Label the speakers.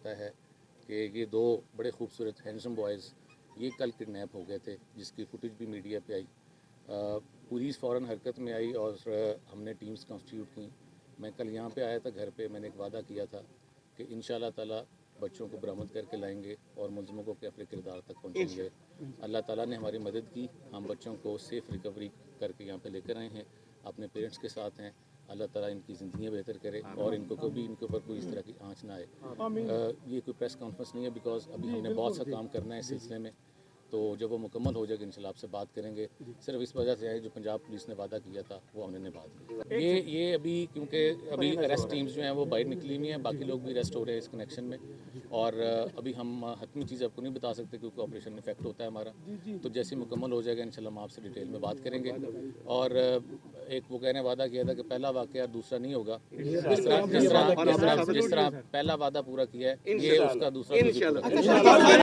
Speaker 1: होता है कि ये दो बड़े खूबसूरत हैंडसम बॉयज़ ये कल किडनैप हो गए थे, जिसकी फुटेज भी मीडिया पे आई। पुलिस फ़ौरन हरकत में आई और हमने टीम्स कॉन्स्टिट्यूट की। मैं कल यहाँ पे आया था घर पे, मैंने एक वादा किया था कि इंशाल्लाह ताला बच्चों को बरामद करके लाएंगे और मुलज़िमों को अपने किरदार तक पहुँचेंगे। अल्लाह ताला ने हमारी मदद की, हम बच्चों को सेफ़ रिकवरी करके यहाँ पे लेकर आए हैं, अपने पेरेंट्स के साथ हैं। अल्लाह ताला इनकी ज़िंदगी बेहतर करे और इनको कभी इनके ऊपर कोई इस तरह की आँच ना आए। ये कोई प्रेस कॉन्फ्रेंस नहीं है, बिकॉज अभी हमने बहुत सा काम करना है इस सिलसिले में, तो जब वो मुकम्मल हो जाएगा इंशाल्लाह आपसे बात करेंगे। सिर्फ इस वजह से है जो पंजाब पुलिस ने वादा किया था वो हमने निभा दिया। ये अभी क्योंकि अभी अरेस्ट टीम्स जो हैं वो बाहर निकली हुई हैं, बाकी लोग भी अरेस्ट हो रहे हैं इस कनेक्शन में, और अभी हम हतमी चीज़ आपको नहीं बता सकते क्योंकि ऑपरेशन इफेक्ट होता है हमारा। तो जैसे मुकम्मल हो जाएगा इंशाल्लाह हम आपसे डिटेल में बात करेंगे। और एक वो कहने वादा किया था कि पहला वाक़या दूसरा नहीं होगा, जिस तरह पहला वादा पूरा किया है ये उसका दूसरा